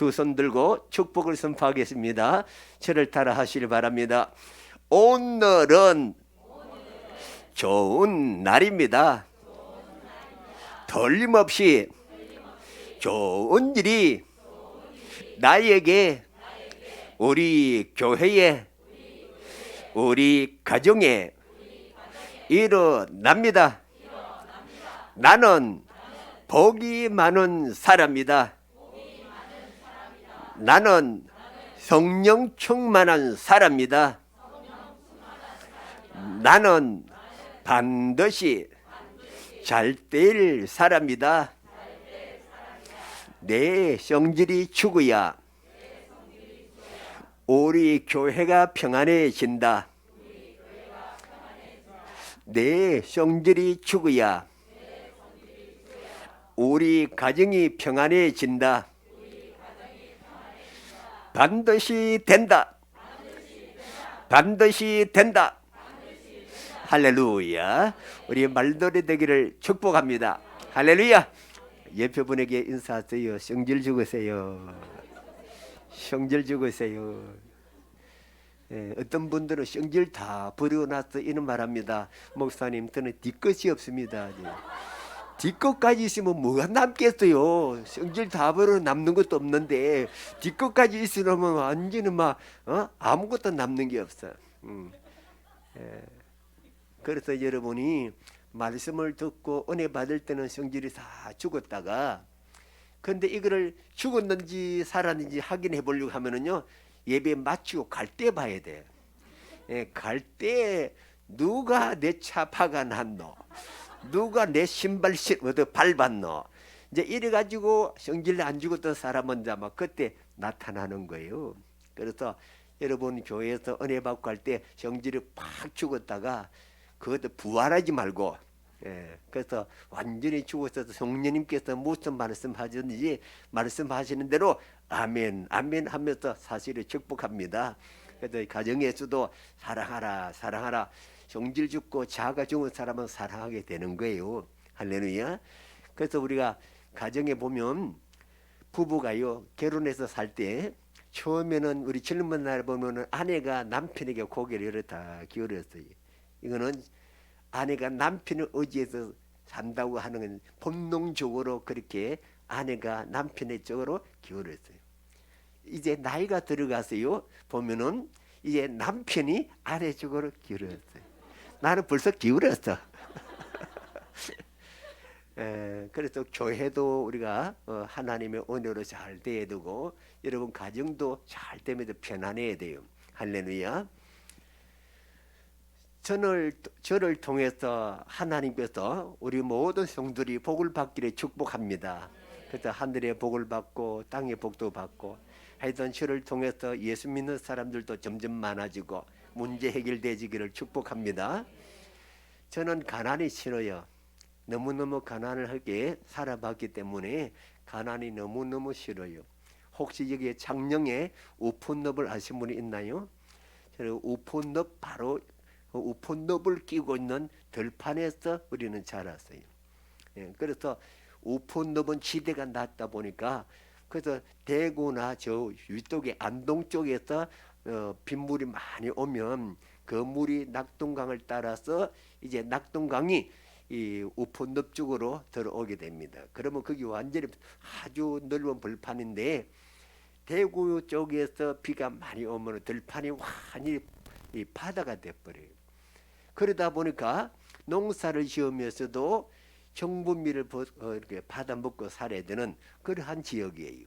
두 손 들고 축복을 선포하겠습니다. 저를 따라 하시길 바랍니다. 오늘은 좋은 날입니다. 틀림없이 좋은 일이 나에게, 우리 교회에, 우리 가정에 일어납니다. 나는 복이 많은 사람이다. 나는 성령 충만한 사람이다. 나는 반드시 잘 될 사람이다. 내 성질이 죽어야 우리 교회가 평안해진다. 내 성질이 죽어야 우리 가정이 평안해진다. 반드시 된다. 반드시 된다. 할렐루야. 우리 말들이 되기를 축복합니다. 할렐루야. 옆에 분에게 인사하세요. 성질 죽으세요. 성질 죽으세요. 어떤 분들은 성질 다 버려놨어 이런 말합니다. 목사님, 저는 뒤끝이 없습니다. 뒤끝까지 있으면 뭐가 남겠어요. 성질 다 버려 남는 것도 없는데 뒤끝까지 있으면 완전히 막 아무것도 남는 게 없어. 그래서 여러분이 말씀을 듣고 은혜 받을 때는 성질이 다 죽었다가, 근데 이거를 죽었는지 살았는지 확인해 보려고 하면은요, 예배 마치고 갈 때 봐야 돼. 갈 때 누가 내 차 파가 났노, 누가 내 신발 밟았노, 이제 이래 가지고 성질 안 죽었던 사람은 아마 그때 나타나는 거예요. 그래서 여러분 교회에서 은혜 받고 갈 때 성질이 팍 죽었다가 그것도 부활하지 말고, 그래서 완전히 죽었어도 성령님께서 무슨 말씀하셨는지 말씀하시는 대로 아멘 아멘 하면서 사실을 축복합니다. 그래서 가정에서도 사랑하라 사랑하라, 성질 죽고 자아가 죽은 사람은 사랑하게 되는 거예요. 할렐루야. 그래서 우리가 가정에 보면 부부가요, 결혼해서 살 때 처음에는 우리 젊은 날 보면은 아내가 남편에게 고개를 이렇다 기울였어요. 이거는 아내가 남편을 의지해서 산다고 하는 건 본능적으로 그렇게 아내가 남편의 쪽으로 기울었어요. 이제 나이가 들어가서요, 보면은 이제 남편이 아내 쪽으로 기울었어요. 나는 벌써 기울었어. 그래서 교회도 우리가 하나님의 은혜로 잘 돼야 되고, 여러분 가정도 잘 되면 편안해야 돼요. 할렐루야. 저를 통해서 하나님께서 우리 모든 성들이 복을 받기를 축복합니다. 그래서 하늘의 복을 받고 땅의 복도 받고, 하여튼 저를 통해서 예수 믿는 사람들도 점점 많아지고 문제 해결되기를 축복합니다. 저는 가난이 싫어요. 너무너무 가난을 하게 살아봤기 때문에 가난이 너무너무 싫어요. 혹시 여기에 창녕에 우폰넙을 아시는 분이 있나요? 저는 우폰넙, 바로 우폰넙을 끼고 있는 들판에서 우리는 자랐어요. 그래서 우폰넙은 지대가 낮다 보니까, 그래서 대구나 저 위쪽에 안동 쪽에서 빗물이 많이 오면 그 물이 낙동강을 따라서 이제 낙동강이 이 우폰늪 쪽으로 들어오게 됩니다. 그러면 거기 완전히 아주 넓은 벌판인데, 대구 쪽에서 비가 많이 오면 들판이 완전히 이 바다가 돼버려요. 그러다 보니까 농사를 지으면서도 정부미를 이렇게 받아 먹고 살아야 되는 그러한 지역이에요.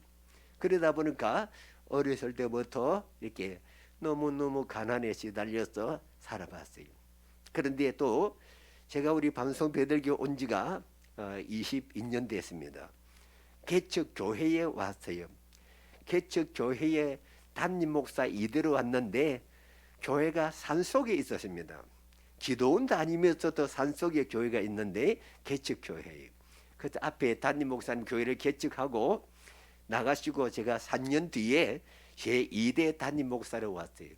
그러다 보니까 어렸을 때부터 이렇게 너무너무 가난에 시달려서 살아봤어요. 그런데 또 제가 우리 방송 배들교 온 지가 22년 됐습니다. 개척 교회에 왔어요. 개척 교회에 담임 목사 이대로 왔는데, 교회가 산속에 있었습니다. 기도원 다니면서도 산속에 교회가 있는데 개척 교회예요. 그래서 앞에 담임 목사님 교회를 개척하고 나가시고 제가 3년 뒤에 제 2대 담임 목사로 왔어요.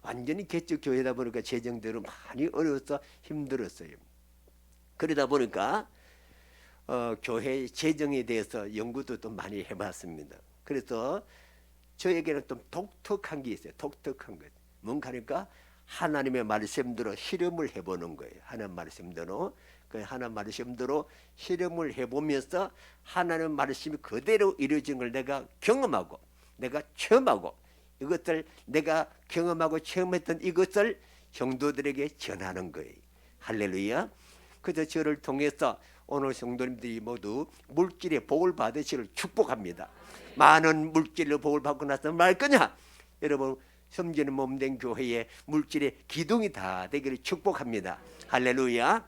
완전히 개척 교회다 보니까 재정대로 많이 어려워서 힘들었어요. 그러다 보니까 교회 재정에 대해서 연구도 또 많이 해봤습니다. 그래서 저에게는 좀 독특한 게 있어요. 독특한 것. 뭔가 하니까 하나님의 말씀대로 실험을 해보는 거예요. 하나님 말씀대로. 그 하나님 말씀대로 실험을 해보면서 하나님 말씀이 그대로 이루어진 걸 내가 경험하고 내가 체험하고 이것들 내가 경험하고 체험했던 이것을 성도들에게 전하는 거예요. 할렐루야. 그래서 저를 통해서 오늘 성도님들이 모두 물질의 복을 받으시기를 축복합니다. 많은 물질로 복을 받고 나서 말 거냐? 여러분 섬기는 몸된 교회에 물질의 기둥이 다 되기를 축복합니다. 할렐루야.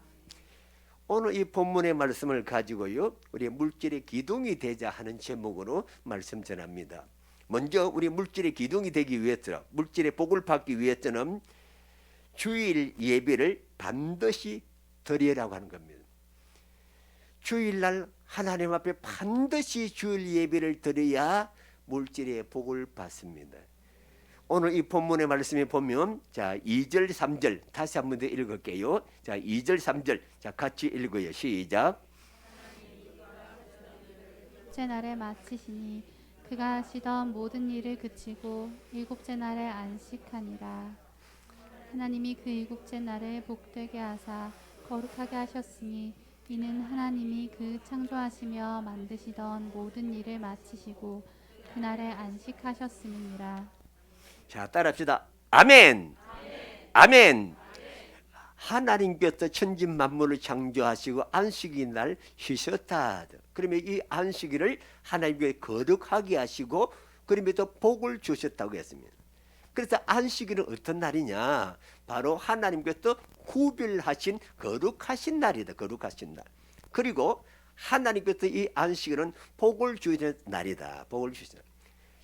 오늘 이 본문의 말씀을 가지고요, 우리 물질의 기둥이 되자 하는 제목으로 말씀 전합니다. 먼저 우리 물질의 기둥이 되기 위해서, 물질의 복을 받기 위해서는 주일 예배를 반드시 드리라고 하는 겁니다. 주일날 하나님 앞에 반드시 주일 예배를 드려야 물질의 복을 받습니다. 오늘 이 본문의 말씀에 보면 자 2절 3절 다시 한 번 더 읽을게요. 자 2절 3절 자 같이 읽어요. 시작. 일곱째 날에 마치시니 그가 하시던 모든 일을 그치고 일곱째 날에 안식하니라. 하나님이 그 일곱째 날을 복되게 하사 거룩하게 하셨으니 이는 하나님이 그 창조하시며 만드시던 모든 일을 마치시고 그날에 안식하셨음이니라. 자 따라합시다. 아멘. 아멘. 하나님께서 천진 만물을 창조하시고 안식일 날 쉬셨다. 그러면 이 안식일을 하나님께 거룩하게 하시고 그러면서 복을 주셨다고 했습니다. 그래서 안식일은 어떤 날이냐? 바로 하나님께서 구별하신 거룩하신 날이다. 거룩하신 날. 그리고 하나님께서 이 안식일은 복을 주시는 날이다. 복을 주시는 날.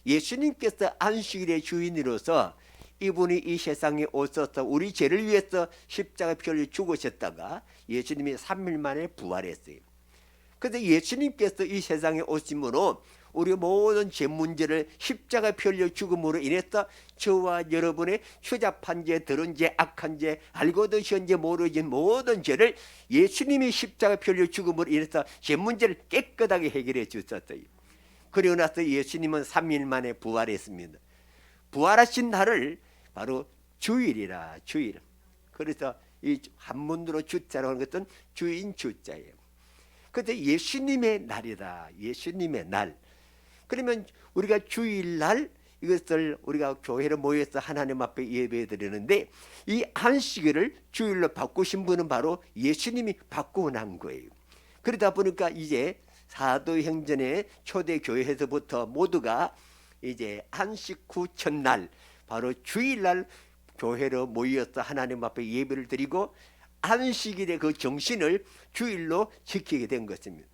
예수님께서 안식일의 주인으로서 이분이 이 세상에 오셔서 우리 죄를 위해서 십자가 피 흘려 죽으셨다가 예수님이 3일 만에 부활했어요. 그래서 예수님께서 이 세상에 오심으로 우리 모든 죄 문제를 십자가 피 흘려 죽음으로 인해서 저와 여러분의 추잡한 죄, 들은 죄, 악한 죄, 알고도 현재 모르진 모든 죄를 예수님이 십자가 피 흘려 죽음으로 인해서 죄 문제를 깨끗하게 해결해 주셨어요. 그리고 나서 예수님은 3일 만에 부활했습니다. 부활하신 날을 바로 주일이라. 주일. 그래서 이 한문으로 주자라고 하는 것은 주인 주자예요. 그런데 예수님의 날이다. 예수님의 날. 그러면 우리가 주일날 이것을 우리가 교회로 모여서 하나님 앞에 예배드리는데 이 안식일을 주일로 바꾸신 분은 바로 예수님이 바꾸고 난 거예요. 그러다 보니까 이제 사도행전의 초대 교회에서부터 모두가 이제 안식 후 첫날 바로 주일날 교회로 모여서 하나님 앞에 예배를 드리고 안식일의 그 정신을 주일로 지키게 된 것입니다.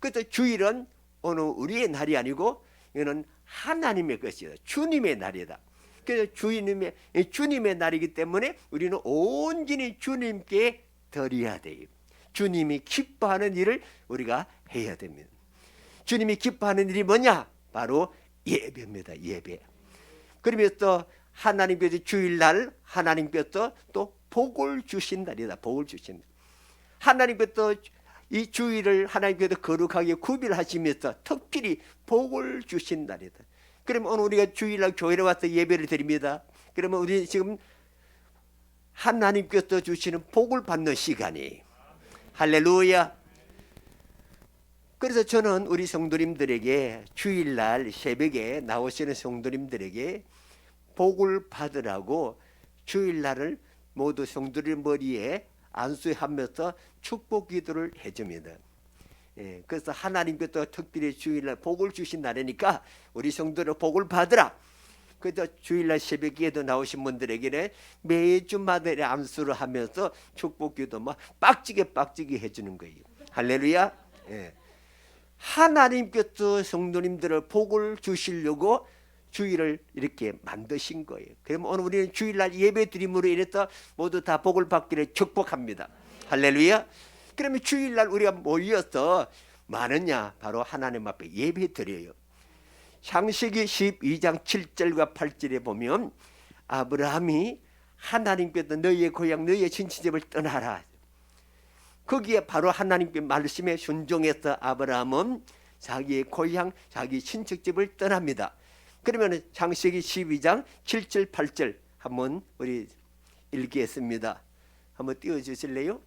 그래서 주일은 어느 우리의 날이 아니고 이거는 하나님의 것이다. 주님의 날이다. 그래서 주님의 날이기 때문에 우리는 온전히 주님께 드려야 돼요. 주님이 기뻐하는 일을 우리가 해야 됩니다. 주님이 기뻐하는 일이 뭐냐? 바로 예배입니다. 예배. 그러면서 하나님께서 주일날 하나님께서 또 복을 주신 날이다. 복을 주신 날. 하나님께서 이 주일을 하나님께서 거룩하게 구별하시면서 특별히 복을 주신 날이다. 그러면 오늘 우리가 주일날 교회에 와서 예배를 드립니다. 그러면 우리 지금 하나님께서 주시는 복을 받는 시간이 할렐루야. 그래서 저는 우리 성도님들에게 주일날 새벽에 나오시는 성도님들에게 복을 받으라고 주일날을 모두 성도님 머리에 안수하면서 축복 기도를 해줍니다. 그래서 하나님께서 특별히 주일날 복을 주신 날이니까 우리 성도들 복을 받으라. 그래서 주일날 새벽에도 나오신 분들에게는 매주마다 안수를 하면서 축복 기도 막 빡지게 해주는 거예요. 할렐루야. 하나님께서 성도님들을 복을 주시려고 주일을 이렇게 만드신 거예요. 그러면 오늘 우리는 주일날 예배 드림으로 인해서 모두 다 복을 받기를 축복합니다. 할렐루야. 그러면 주일날 우리가 모여서 많으냐? 바로 하나님 앞에 예배 드려요. 창세기 12장 7절과 8절에 보면 아브라함이 하나님께서 너희의 고향 너희의 친척집을 떠나라. 거기에 바로 하나님께 말씀에 순종해서 아브라함은 자기의 고향, 자기 친척집을 떠납니다. 그러면 창세기 12장 7절 8절 한번 우리 읽겠습니다. 한번 띄워주실래요?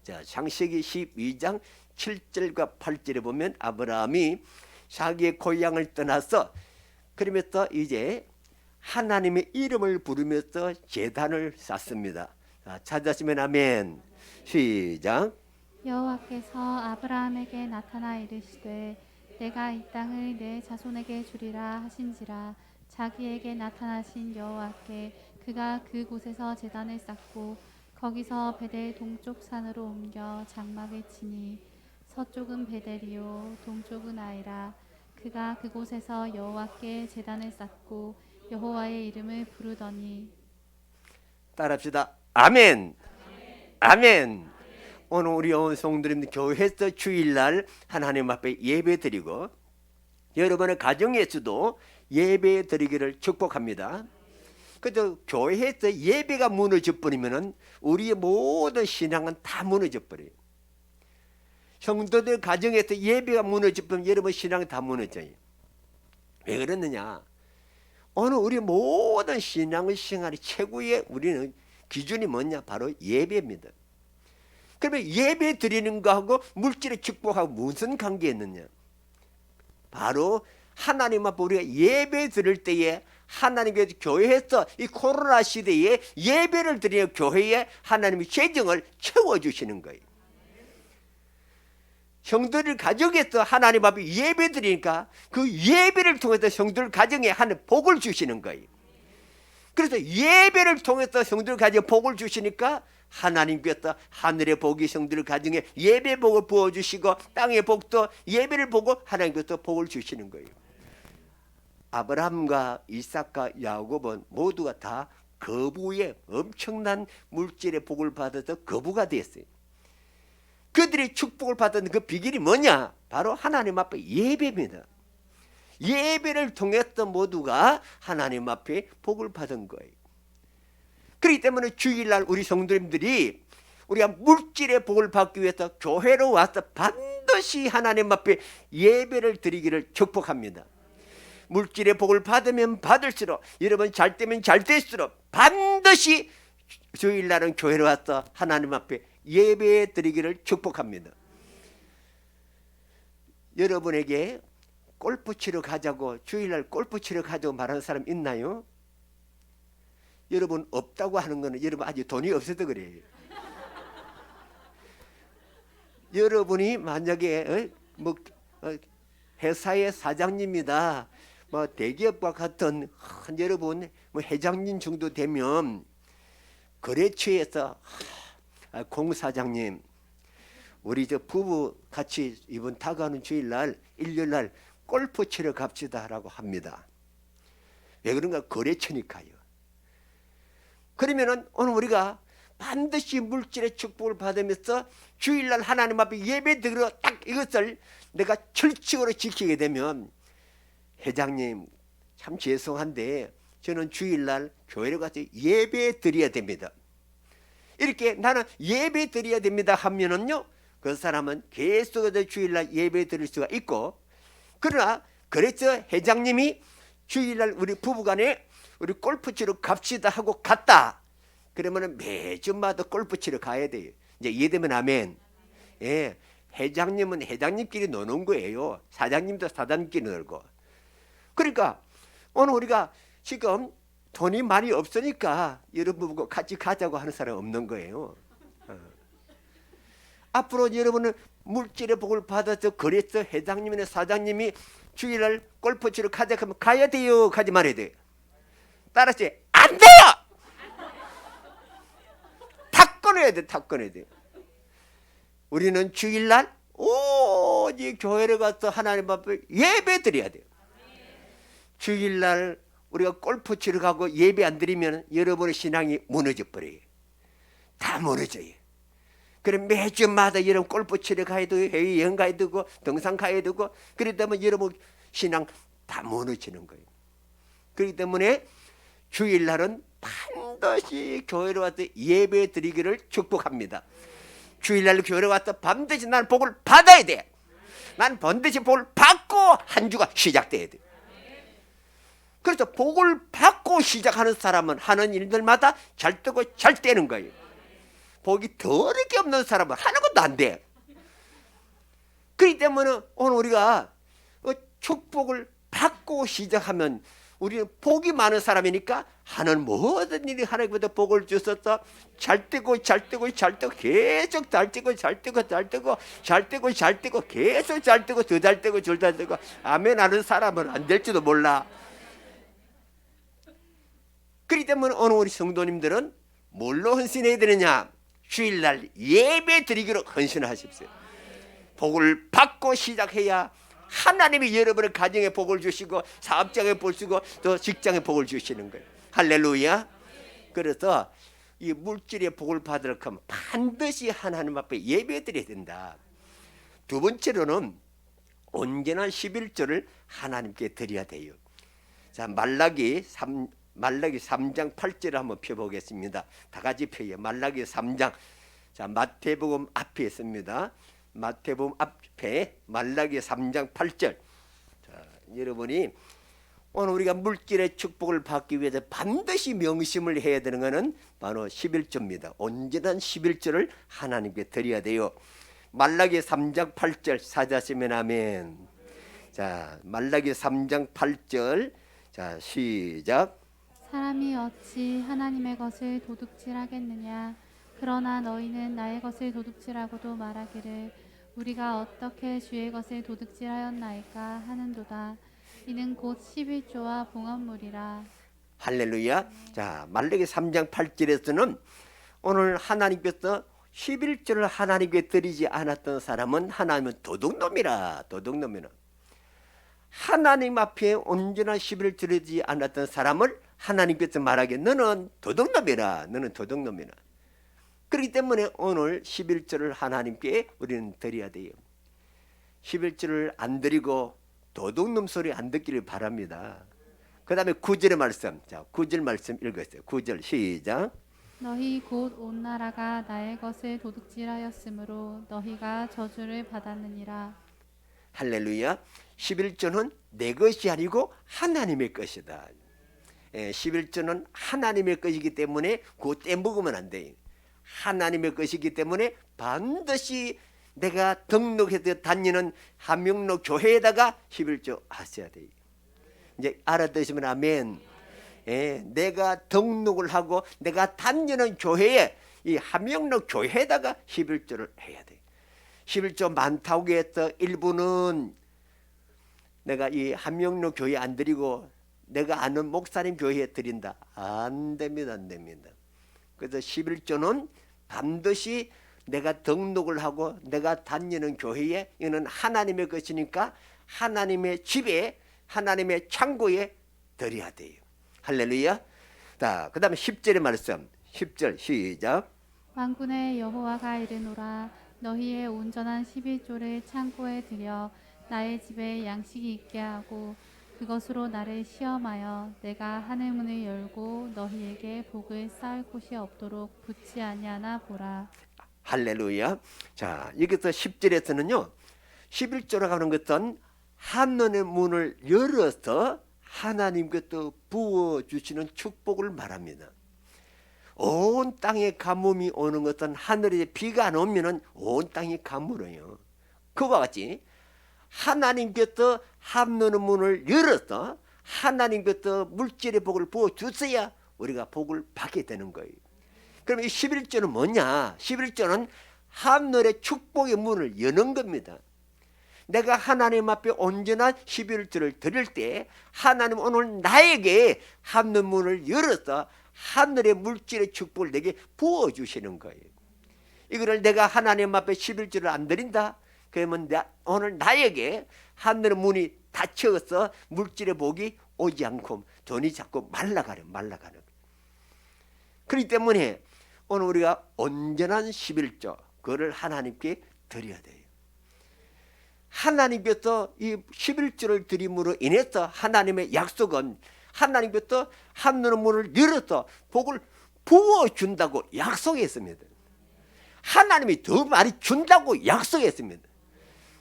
자, 창세기 12장 7절과 8절에 보면 아브라함이 자기의 고향을 떠나서 그러면서 이제 하나님의 이름을 부르면서 제단을 쌓습니다. 자, 찾았으면 아멘. 시작. 여호와께서 아브라함에게 나타나 이르시되 내가 이 땅을 내 자손에게 주리라 하신지라. 자기에게 나타나신 여호와께 그가 그곳에서 제단을 쌓고 거기서 베델 동쪽 산으로 옮겨 장막을 치니 서쪽은 베델이요 동쪽은 아이라. 그가 그곳에서 여호와께 제단을 쌓고 여호와의 이름을 부르더니. 따라합시다. 아멘. 아멘. 오늘 우리 온 성도님 교회에서 주일날 하나님 앞에 예배 드리고 여러분의 가정에서도 예배 드리기를 축복합니다. 그래도 교회에서 예배가 무너져 버리면 우리의 모든 신앙은 다 무너져 버려요. 성도들 가정에서 예배가 무너져 버리면 여러분 신앙이 다 무너져요. 왜 그러느냐? 오늘 우리 모든 신앙의 생활이 최고의 우리는 기준이 뭐냐? 바로 예배입니다. 그러면 예배 드리는 거하고 물질의 축복하고 무슨 관계 있느냐? 바로 하나님 앞에 우리가 예배 드릴 때에 하나님께서 교회에서 이 코로나 시대에 예배를 드리는 교회에 하나님의 재정을 채워주시는 거예요. 성도들 가정에서 하나님 앞에 예배 드리니까 그 예배를 통해서 성도들 가정에 하나님 복을 주시는 거예요. 그래서 예배를 통해서 성도들 가정에 복을 주시니까 하나님께서 하늘의 복이 성도들 가정에 예배 복을 부어주시고 땅의 복도 예배를 보고 하나님께서 복을 주시는 거예요. 아브라함과 이삭과 야곱은 모두가 다 거부의 엄청난 물질의 복을 받아서 거부가 됐어요. 그들이 축복을 받은 그 비결이 뭐냐? 바로 하나님 앞에 예배입니다. 예배를 통해서 모두가 하나님 앞에 복을 받은 거예요. 그렇기 때문에 주일날 우리 성도님들이 우리가 물질의 복을 받기 위해서 교회로 와서 반드시 하나님 앞에 예배를 드리기를 축복합니다. 물질의 복을 받으면 받을수록 여러분 잘 되면 잘 될수록 반드시 주일날은 교회로 와서 하나님 앞에 예배 드리기를 축복합니다. 여러분에게 골프 치러 가자고 주일날 골프 치러 가자고 말하는 사람 있나요? 여러분 없다고 하는 거는 여러분 아직 돈이 없어서 그래요. 여러분이 만약에 회사의 사장님이다, 뭐 대기업과 같은 여러분 회장님 정도 되면 거래처에서 공 사장님, 우리 저 부부 같이 이번 다가오는 주일날 일요일날 골프 치러 갑시다라고 합니다. 왜 그런가? 거래처니까요. 그러면은 오늘 우리가 반드시 물질의 축복을 받으면서 주일날 하나님 앞에 예배 드리러 딱 이것을 내가 철칙으로 지키게 되면, 회장님 참 죄송한데 저는 주일날 교회로 가서 예배 드려야 됩니다. 이렇게 나는 예배 드려야 됩니다 하면은요, 그 사람은 계속해서 주일날 예배 드릴 수가 있고, 그러나 그래서 회장님이 주일날 우리 부부간에 우리 골프 치러 갑시다 하고 갔다. 그러면 매주마다 골프 치러 가야 돼요. 이제 이해되면 아멘. 예, 회장님은 회장님끼리 노는 거예요. 사장님도 사장님끼리 놀고. 그러니까 오늘 우리가 지금 돈이 많이 없으니까 여러분과 같이 가자고 하는 사람 없는 거예요. 앞으로 여러분은 물질의 복을 받아서 그래서 회장님이나 사장님이 주일날 골프 치러 가자 하면 가야 돼요, 가지 말아야 돼요? 따라서 안 돼요. 다 끊어야 돼, 다 끊어야 돼. 우리는 주일날 오직 교회를 가서 하나님 앞에 예배 드려야 돼요. 주일날 우리가 골프 치러 가고 예배 안 드리면 여러분의 신앙이 무너져 버려요. 다 무너져요. 그럼 매주마다 여러분 골프 치러 가야 되고 해외여행 가야 되고 등산 가야 되고 그러다 여러분 신앙 다 무너지는 거예요. 그렇기 때문에 주일날은 반드시 교회로 와서 예배 드리기를 축복합니다. 주일날 교회로 와서 반드시 나는 복을 받아야 돼. 난 반드시 복을 받고 한 주가 시작돼야 돼. 그래서 복을 받고 시작하는 사람은 하는 일들마다 잘 되고 잘 되는 거예요. 복이 더럽게 없는 사람은 하는 것도 안 돼. 그렇기 때문에 오늘 우리가 축복을 받고 시작하면 우리는 복이 많은 사람이니까 하는 모든 일이 하나님께서 복을 주셔서 잘 되고 잘 되고 잘 되고 계속 잘 되고 잘 되고 잘 되고 잘 되고 잘 되고 계속 잘 되고 더 잘 되고 더 잘 되고 아멘 하는 사람은 안 될지도 몰라. 그렇기 때문에 오늘 우리 성도님들은 뭘로 헌신해야 되느냐? 주일날 예배 드리기로 헌신하십시오. 복을 받고 시작해야 하나님이 여러분의 가정에 복을 주시고 사업장에 복을 주시고 또 직장에 복을 주시는 거예요. 할렐루야. 그래서 이 물질의 복을 받으려면 하면 반드시 하나님 앞에 예배 드려야 된다. 두 번째로는 언제나 11조를 하나님께 드려야 돼요. 자, 말라기 3장 8절을 한번 펴보겠습니다. 다 같이 펴요. 말라기 3장. 자, 마태복음 앞에 있습니다. 마태복음 앞에 말라기 3장 8절. 자, 여러분이 오늘 우리가 물질의 축복을 받기 위해서 반드시 명심을 해야 되는 것은 바로 11조입니다. 언제든 11조를 하나님께 드려야 돼요. 말라기 3장 8절 찾으시면 아멘. 자, 말라기 3장 8절. 자, 시작. 사람이 어찌 하나님의 것을 도둑질하겠느냐? 그러나 너희는 나의 것을 도둑질하고도 말하기를 우리가 어떻게 주의 것을 도둑질하였나이까 하는도다. 이는 곧 11조와 봉헌물이라. 할렐루야. 자, 말라기 3장 8절에서는 오늘 하나님께서 11조를 하나님께 드리지 않았던 사람은 하나님은 도둑놈이라. 도둑놈이라. 하나님 앞에 언제나 11조를 드리지 않았던 사람을 하나님께서 말하기에 너는 도둑놈이라. 너는 도둑놈이라. 그렇기 때문에 오늘 11조를 하나님께 우리는 드려야 돼요. 11조를 안 드리고 도둑놈 소리 안 듣기를 바랍니다. 그 다음에 9절의 말씀. 자, 9절 말씀 읽었어요. 9절 시작. 너희 곧 온 나라가 나의 것을 도둑질하였으므로 너희가 저주를 받았느니라. 할렐루야. 11조는 내 것이 아니고 하나님의 것이다. 11조는 하나님의 것이기 때문에 그거 떼먹으면 안 돼요. 하나님의 것이기 때문에 반드시 내가 등록해서 다니는 한명록 교회에다가 11조 하셔야 돼요. 이제 알아듣으면 아멘. 내가 등록을 하고 내가 다니는 교회에 이 한명록 교회에다가 11조를 해야 돼요. 11조 많다고 해서 일부는 내가 이 한명록 교회 안 드리고 내가 아는 목사님 교회에 드린다. 안 됩니다. 안 됩니다. 그래서 11조는 반드시 내가 등록을 하고 내가 다니는 교회에 이는 하나님의 것이니까 하나님의 집에 하나님의 창고에 드려야 돼요. 할렐루야. 자, 그 다음에 10절의 말씀. 10절 시작. 만군의 여호와가 이르노라. 너희의 온전한 11조를 창고에 들여 나의 집에 양식이 있게 하고 그것으로 나를 시험하여 내가 하늘문을 열고 너희에게 복을 쌓을 곳이 없도록 붙지 아니하나 보라. 할렐루야. 자, 여기서 10절에서는요 11조라고 하는 것은 하늘의 문을 열어서 하나님께서 부어주시는 축복을 말합니다. 온 땅에 가뭄이 오는 것은 하늘에 비가 안 오면 온 땅이 가물어요. 그와 같이 하나님께서 하늘의 문을 열어서 하나님께서 물질의 복을 부어주셔야 우리가 복을 받게 되는 거예요. 그럼 이 11조는 뭐냐? 11조는 하늘의 축복의 문을 여는 겁니다. 내가 하나님 앞에 온전한 11조를 드릴 때 하나님 오늘 나에게 하늘 문을 열어서 하늘의 물질의 축복을 내게 부어주시는 거예요. 이거를 내가 하나님 앞에 11조를 안 드린다? 그러면 오늘 나에게 하늘의 문이 닫혀서 물질의 복이 오지 않고 돈이 자꾸 말라가는. 그렇기 때문에 오늘 우리가 온전한 11조 그거를 하나님께 드려야 돼요. 하나님께서 이 11조를 드림으로 인해서 하나님의 약속은 하나님께서 하늘의 문을 열어서 복을 부어준다고 약속했습니다. 하나님이 더 많이 준다고 약속했습니다.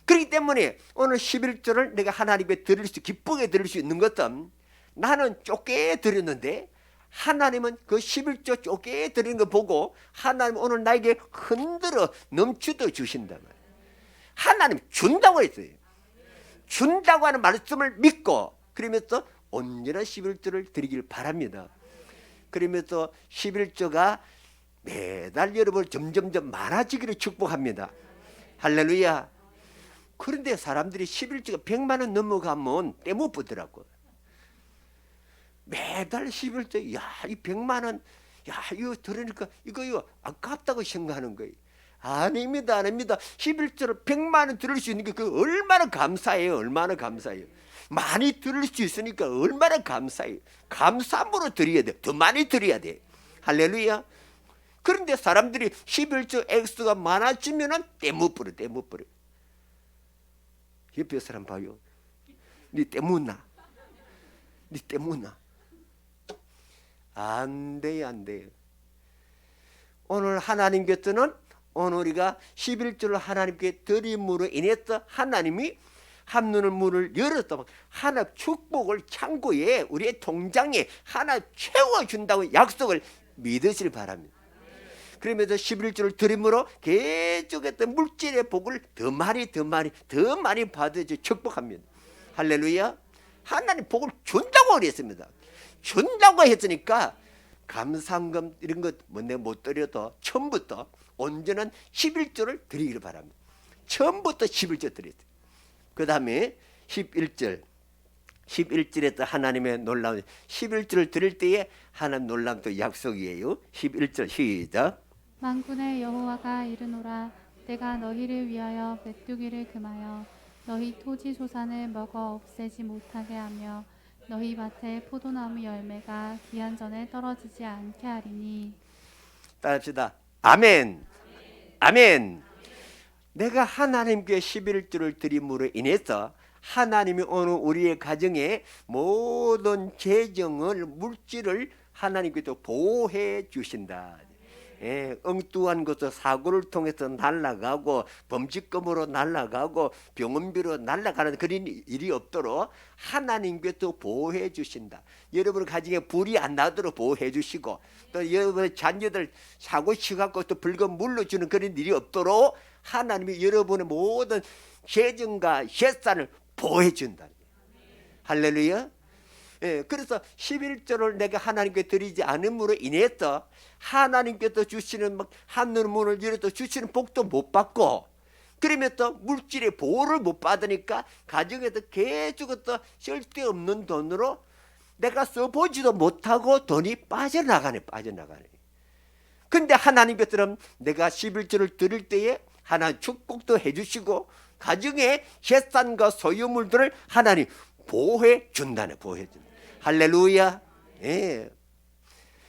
그렇기 때문에 오늘 11조를 내가 하나님께 기쁘게 드릴 수 있는 것은 나는 좁게 드렸는데 하나님은 그 11조 좁게 드리는 거 보고 하나님 오늘 나에게 흔들어 넘치도 주신다. 하나님 준다고 했어요. 준다고 하는 말씀을 믿고 그러면서 온전한 11조를 드리길 바랍니다. 그러면서 11조가 매달 여러분 점점점 많아지기를 축복합니다. 할렐루야. 그런데 사람들이 11조가 100만 원 넘어가면 떼못 보더라고. 매달 11조, 야, 이 100만 원, 야, 이거 들으니까 이거 아깝다고 생각하는 거예요. 아닙니다, 아닙니다. 11조를 100만 원 들을 수 있는 게 그 얼마나 감사해요, 얼마나 감사해요. 많이 들을 수 있으니까 얼마나 감사해요. 감사함으로 드려야 돼. 더 많이 드려야 돼. 할렐루야. 그런데 사람들이 11조 액수가 많아지면은 떼못 버려. 옆에 사람 봐요. 니 때문나. 니 때문나. 안 돼요, 안 돼요. 오늘 하나님께서는 오늘 우리가 11조를 하나님께 드림으로 인해서 하나님이 한눈의 문을 열었다. 하나 축복을 창고에 우리의 통장에 하나 채워준다고 약속을 믿으시길 바랍니다. 그러면서 11조를 드림으로 계속했던 물질의 복을 더 많이 받으셔 축복합니다. 할렐루야. 하나님 복을 준다고 그랬습니다. 준다고 했으니까 감상금 이런 것 내가 못 드려도 처음부터 온전한 11조를 드리기를 바랍니다. 처음부터 11조 드렸어요. 그 다음에 11절에 또 하나님의 놀라운 11조를 드릴 때에 하나님 놀라운 또 약속이에요. 11절 시작. 만군의 여호와가 이르노라 내가 너희를 위하여 메뚜기를 금하여 너희 토지 소산을 먹어 없애지 못하게 하며 너희 밭에 포도나무 열매가 기한 전에 떨어지지 않게 하리니. 따라합시다. 아멘. 아멘. 내가 하나님께 11조를 드림으로 인해서 하나님이 오늘 우리의 가정에 모든 재정을 물질을 하나님께서 보호해 주신다. 엉뚱한 것도 사고를 통해서 날아가고 범칙금으로 날아가고 병원비로 날아가는 그런 일이 없도록 하나님께서 보호해 주신다. 여러분 가정에 불이 안 나도록 보호해 주시고 또 여러분 자녀들 사고 치갖고 또 불금 물러주는 그런 일이 없도록 하나님이 여러분의 모든 재정과 재산을 보호해 준다. 할렐루야. 그래서 11조를 내가 하나님께 드리지 않음으로 인해서 하나님께서 주시는 하늘 문을 열어서 주시는 복도 못 받고 그러면 또 물질의 보호를 못 받으니까 가정에서 계속 또 쓸데없는 돈으로 내가 써보지도 못하고 돈이 빠져나가네. 근데 하나님께서는 내가 11조를 드릴 때에 하나님 축복도 해주시고 가정의 재산과 소유물들을 하나님 보호해 준다네. 할렐루야.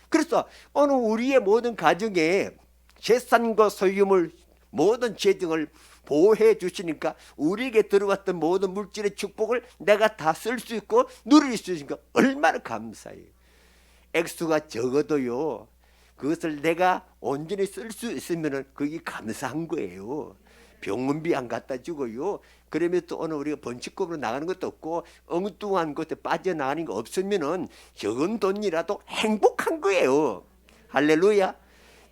그래서 오늘 우리의 모든 가정에 재산과 소유물 모든 재정을 보호해 주시니까 우리에게 들어왔던 모든 물질의 축복을 내가 다 쓸 수 있고 누릴 수 있으니까 얼마나 감사해요. 액수가 적어도요 그것을 내가 온전히 쓸 수 있으면 그게 감사한 거예요. 병원비 안 갖다 주고요. 그러면 또 오늘 우리가 번칙금으로 나가는 것도 없고 엉뚱한 것에 빠져나가는 거 없으면은 적은 돈이라도 행복한 거예요. 할렐루야.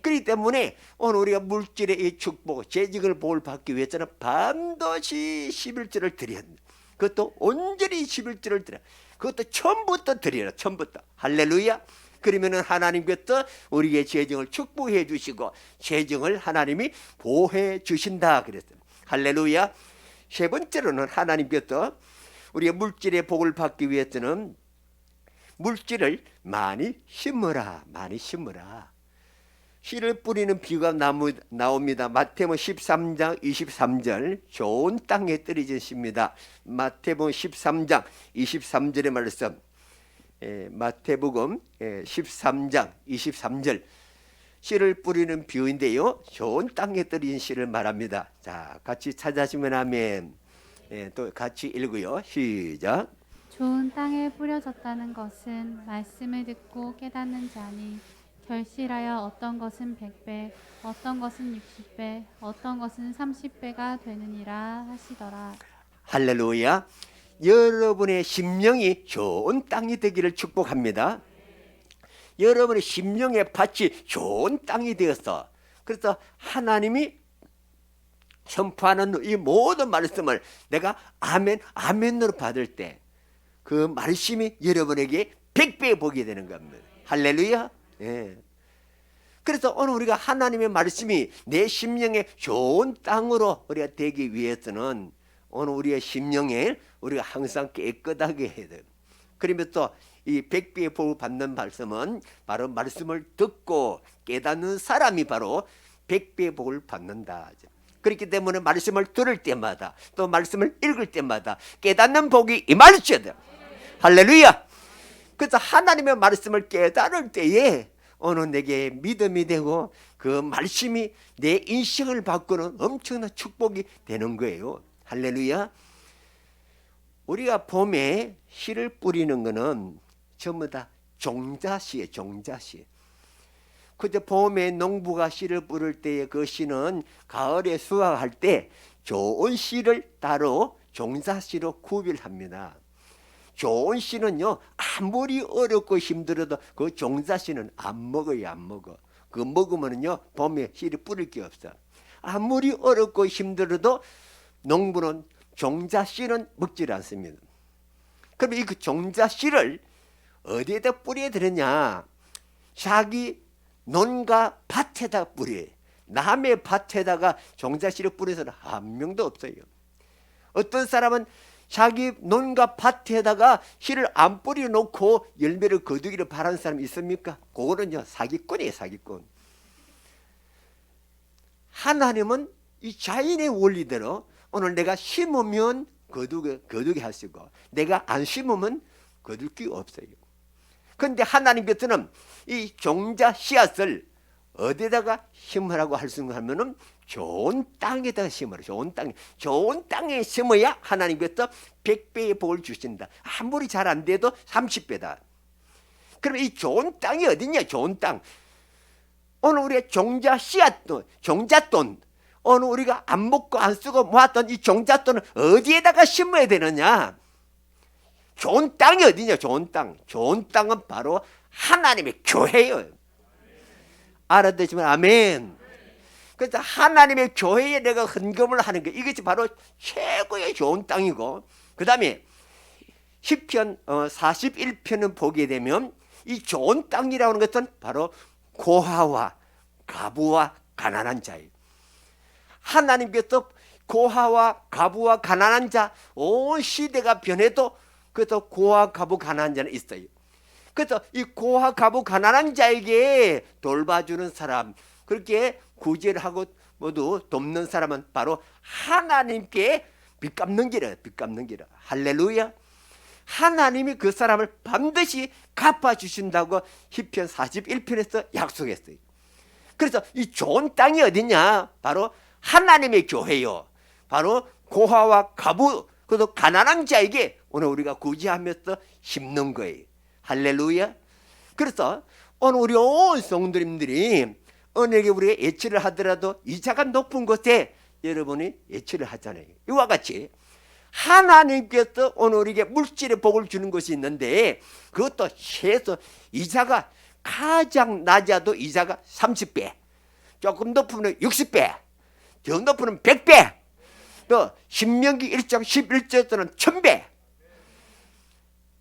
그렇기 때문에 오늘 우리가 물질의 이 축복, 재직을 복을 받기 위해서는 반드시 11조를 드려야 합니다. 그것도 온전히 11조를 드려. 그것도 처음부터 드려라. 처음부터. 할렐루야. 그러면은 하나님께서 우리의 재정을 축복해 주시고 재정을 하나님이 보호해 주신다 그랬어요. 할렐루야. 세 번째로는 하나님께서 우리의 물질의 복을 받기 위해서는 물질을 많이 심으라. 씨를 뿌리는 비유가 나옵니다. 마태복음 13장 23절 좋은 땅에 떨어진 씨입니다. 마태복음 13장 23절의 말씀. 마태복음 13장 23절 씨를 뿌리는 비유인데요. 좋은 땅에 떨어진 씨를 말합니다. 자, 같이 찾아시면 아멘. 또 같이 읽고요. 시작. 좋은 땅에 뿌려졌다는 것은 말씀을 듣고 깨닫는 자니 결실하여 어떤 것은 100배, 어떤 것은 60배, 어떤 것은 30배가 되느니라 하시더라. 할렐루야. 여러분의 심령이 좋은 땅이 되기를 축복합니다. 여러분의 심령의 밭이 좋은 땅이 되었어. 그래서 하나님이 선포하는 이 모든 말씀을 내가 아멘, 아멘으로 받을 때 그 말씀이 여러분에게 100배 보게 되는 겁니다. 할렐루야. 예. 그래서 오늘 우리가 하나님의 말씀이 내 심령에 좋은 땅으로 우리가 되기 위해서는 오늘 우리의 심령에 우리가 항상 깨끗하게 해야 돼요. 그러면 또 이 100배의 복을 받는 말씀은 바로 말씀을 듣고 깨닫는 사람이 바로 100배의 복을 받는다. 그렇기 때문에 말씀을 들을 때마다 또 말씀을 읽을 때마다 깨닫는 복이 임하셔야 돼요. 할렐루야. 그래서 하나님의 말씀을 깨달을 때에 오늘 내게 믿음이 되고 그 말씀이 내 인생을 바꾸는 엄청난 축복이 되는 거예요. 할렐루야. 우리가 봄에 씨를 뿌리는 거는 전부 다 종자씨예요. 종자씨. 그저 봄에 농부가 씨를 뿌릴 때에 그 씨는 가을에 수확할 때 좋은 씨를 따로 종자씨로 구별합니다. 좋은 씨는요, 아무리 어렵고 힘들어도 그 종자씨는 안 먹어요. 안 먹어. 그 먹으면요 봄에 씨를 뿌릴 게 없어. 아무리 어렵고 힘들어도 농부는 종자씨는 먹질 않습니다. 그럼 이 그 종자씨를 어디에다 뿌려야 되느냐? 자기 논과 밭에다 뿌려. 남의 밭에다가 종자씨를 뿌려서는 한 명도 없어요. 어떤 사람은 자기 논과 밭에다가 씨를 안 뿌려놓고 열매를 거두기를 바라는 사람이 있습니까? 그거는요 사기꾼이에요. 사기꾼. 하나님은 이 자연의 원리대로 오늘 내가 심으면 거두게 하시고 내가 안 심으면 거둘 게 없어요. 그런데 하나님께서는 이 종자 씨앗을 어디다가 심으라고 할 수 있냐면은 좋은 땅에다가 심으라. 좋은 땅에 심어야 하나님께서 100배의 복을 주신다. 아무리 잘 안 돼도 30배다. 그러면 이 좋은 땅이 어디냐? 좋은 땅. 오늘 우리의 종자 씨앗돈, 종잣돈, 오늘 우리가 안 먹고 안 쓰고 모았던 이 종잣돈을 어디에다가 심어야 되느냐? 좋은 땅이 어디냐? 좋은 땅. 좋은 땅은 바로 하나님의 교회예요. 알아듣지만 아멘. 그래서 하나님의 교회에 내가 헌금을 하는 게 이것이 바로 최고의 좋은 땅이고, 그 다음에 시편 41편을 보게 되면 이 좋은 땅이라는 것은 바로 고아와 가부와 가난한 자예요. 하나님께서 고아와 가부와 가난한 자, 온 시대가 변해도 그래도 고아 가부 가난한 자는 있어요. 그래서 이 고아 가부 가난한 자에게 돌봐주는 사람, 그렇게 구제를 하고 모두 돕는 사람은 바로 하나님께 빚 갚는 길이에요. 빚 갚는 길. 할렐루야. 하나님이 그 사람을 반드시 갚아주신다고 시편 41편에서 약속했어요. 그래서 이 좋은 땅이 어디냐? 바로 하나님의 교회요. 바로 고아와 가부, 그래도 가난한 자에게 오늘 우리가 구제하면서 심는 거예요. 할렐루야. 그래서 오늘 우리 온 성도님들이 언에게 우리가 예치를 하더라도 이자가 높은 곳에 여러분이 예치를 하잖아요. 이와 같이 하나님께서 오늘 우리에게 물질의 복을 주는 것이 있는데 그것도 최소 이자가 가장 낮아도 이자가 30배, 조금 높으면 60배, 더 높으면 100배, 또 신명기 1장 11절에서는 1000배.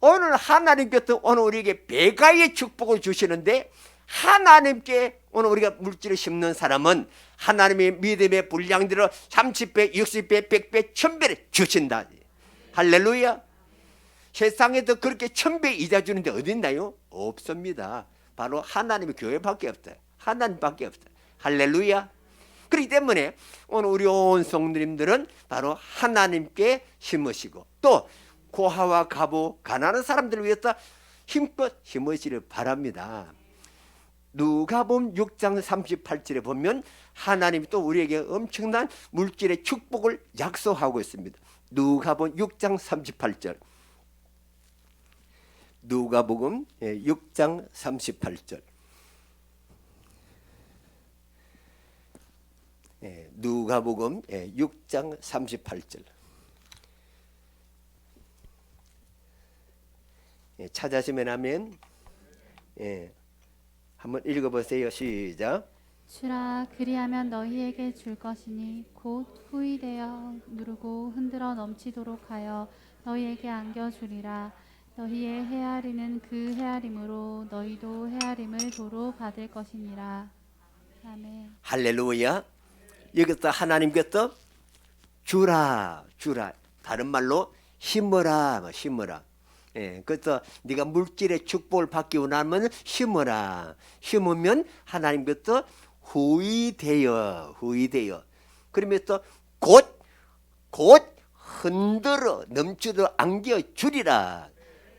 오늘 하나님께서 오늘 우리에게 배가의 축복을 주시는데 하나님께 오늘 우리가 물질을 심는 사람은 하나님의 믿음의 분량대로 30배, 60배, 100배, 1000배를 주신다. 할렐루야. 세상에도 그렇게 1000배 이자 주는데 어디 있나요? 없습니다. 바로 하나님의 교회밖에 없어요. 하나님밖에 없어요. 할렐루야. 그렇기 때문에 오늘 우리 온 성도님들은 바로 하나님께 심으시고 또 고아와 가부 가난한 사람들을 위해서 힘껏 심으시를 바랍니다. 누가복음 6장 38절에 보면 하나님이 또 우리에게 엄청난 물질의 축복을 약속하고 있습니다. 누가복음 6장 38절. 누가복음 6장 38절. 누가복음 6장 38절. 찾아시면 하면 한번 읽어보세요. 시작. 주라 그리하면 너희에게 줄 것이니 곧 후이되어 누르고 흔들어 넘치도록 하여 너희에게 안겨주리라. 너희의 헤아리는 그 헤아림으로 너희도 헤아림을 도로 받을 것이니라. 아멘. 할렐루야. 여기서 하나님께서 주라 주라, 다른 말로 심어라 심어라. 그래서 네가 물질의 축복을 받기고 나면 심어라. 심으면 하나님께서 후이되어 그러면서 곧 흔들어 넘치도록 안겨 주리라.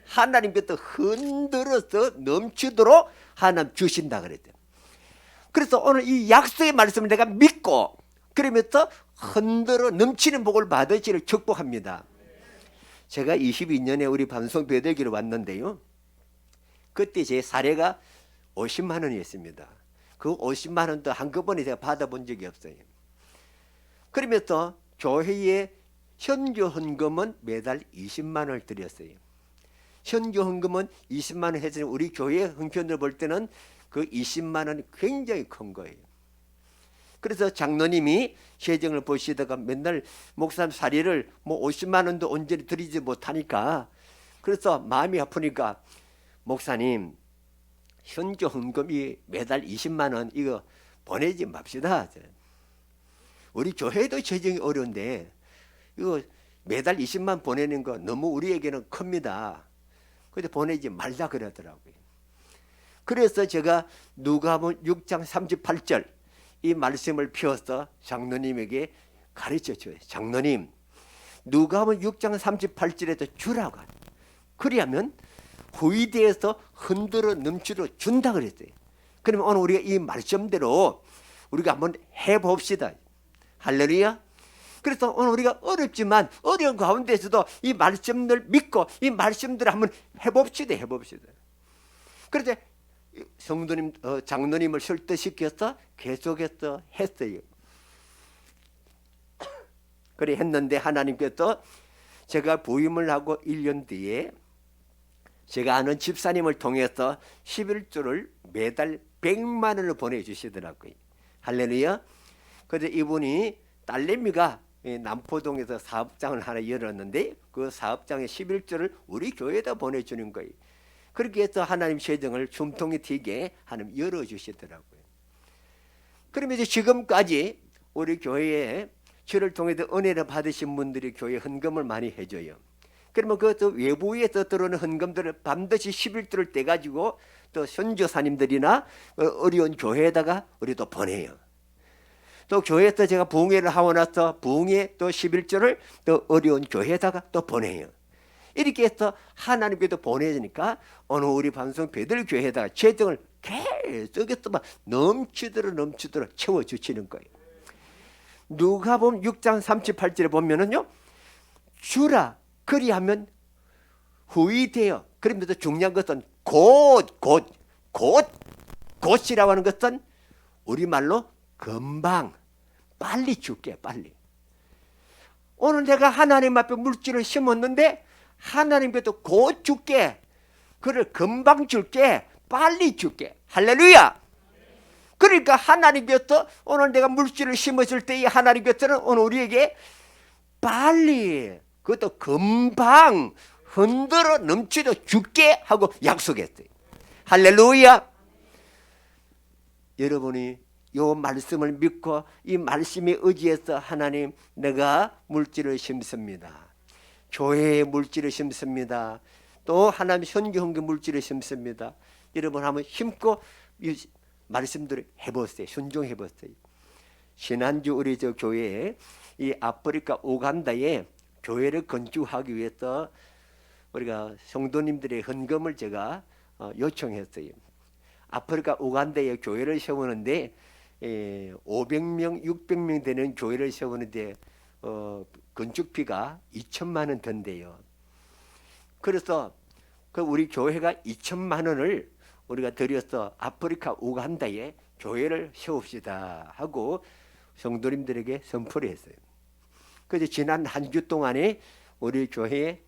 하나님께서 흔들어서 넘치도록 하나님 주신다 그랬대요. 그래서 오늘 이 약속의 말씀을 내가 믿고 그러면서 흔들어 넘치는 복을 받으시를 축복합니다. 제가 22년에 우리 방송 배대기로 왔는데요. 그때 제 사례가 50만 원이었습니다. 그 50만 원도 한꺼번에 제가 받아본 적이 없어요. 그러면서 교회에 현교 헌금은 매달 20만 원을 드렸어요. 현교 헌금은 20만 원 했으니 우리 교회 형편을 볼 때는 그 20만 원이 굉장히 큰 거예요. 그래서 장로님이 세정을 보시다가 맨날 목사님 사례를 50만 원도 온전히 드리지 못하니까, 그래서 마음이 아프니까 목사님 현교 헌금이 매달 20만 원 이거 보내지 맙시다. 우리 교회도 재정이 어려운데 이거 매달 20만 보내는 거 너무 우리에게는 큽니다. 근데 보내지 말자 그러더라고요. 그래서 제가 누가복음 6장 38절 이 말씀을 피워서 장로님에게 가르쳐 줘요. 장로님, 누가복음 6장 38절에도 주라고 하는. 그리하면 후이대에서 흔들어 넘치도록 준다 그랬어요. 그러면 오늘 우리가 이 말씀대로 우리가 한번 해봅시다. 할렐루야. 그래서 오늘 우리가 어렵지만 어려운 가운데서도 이 말씀들 믿고 이 말씀들을 한번 해봅시다. 그래서 성도님, 장로님을 설득시켜서 계속해서 했어요. 그래 했는데 하나님께서 제가 부임을 하고 1년 뒤에 제가 아는 집사님을 통해서 11조를 매달 100만 원을 보내주시더라고요. 할렐루야. 그래서 이분이 딸내미가 남포동에서 사업장을 하나 열었는데 그 사업장의 11조를 우리 교회에다 보내주는 거예요. 그렇게 해서 하나님 세정을 숨통이 튀게 하나님 열어주시더라고요. 그러면 이제 지금까지 우리 교회에 저를 통해서 은혜를 받으신 분들이 교회 헌금을 많이 해줘요. 그러면 그 외부에서 들어오는 헌금들을 반드시 11조를 떼가지고 또 선교사님들이나 어려운 교회에다가 우리도 보내요. 또 교회에서 제가 부흥회를 하고 나서 부흥회 또 11조를 또 어려운 교회에다가 또 보내요. 이렇게 해서 하나님께도 보내주니까 오늘 우리 방송 배들교회에다가 재정을 계속해서 막 넘치도록 채워주시는 거예요. 누가복음 6장 38절에 보면은요, 주라 그리하면 후이되어. 그러면서 중요한 것은 곧이라고 하는 것은 우리말로 금방 빨리 줄게. 빨리. 오늘 내가 하나님 앞에 물질을 심었는데 하나님께도 곧 줄게. 그를 금방 줄게. 빨리 줄게. 할렐루야. 그러니까 하나님께서 오늘 내가 물질을 심었을 때 하나님께서는 오늘 우리에게 빨리, 그것도 금방 흔들어 넘치도록 줄게 하고 약속했어요. 할렐루야. 여러분이 이 말씀을 믿고 이 말씀에 의지해서 하나님, 내가 물질을 심습니다. 교회에 물질을 심습니다. 또 하나님 현교헌금 물질을 심습니다. 여러분 한번 심고 이 말씀들을 해보세요. 순종해보세요. 지난주 우리 저 교회에 이 아프리카 우간다에 교회를 건축하기 위해서 우리가 성도님들의 헌금을 제가 요청했어요. 아프리카 우간다에 교회를 세우는데 500명, 600명 되는 교회를 세우는데 건축비가 2천만 원 든대요. 그래서 그 우리 교회가 2천만 원을 우리가 들여서 아프리카 우간다에 교회를 세웁시다 하고 성도님들에게 선포를 했어요. 그래서 지난 한 주 동안에 우리 교회에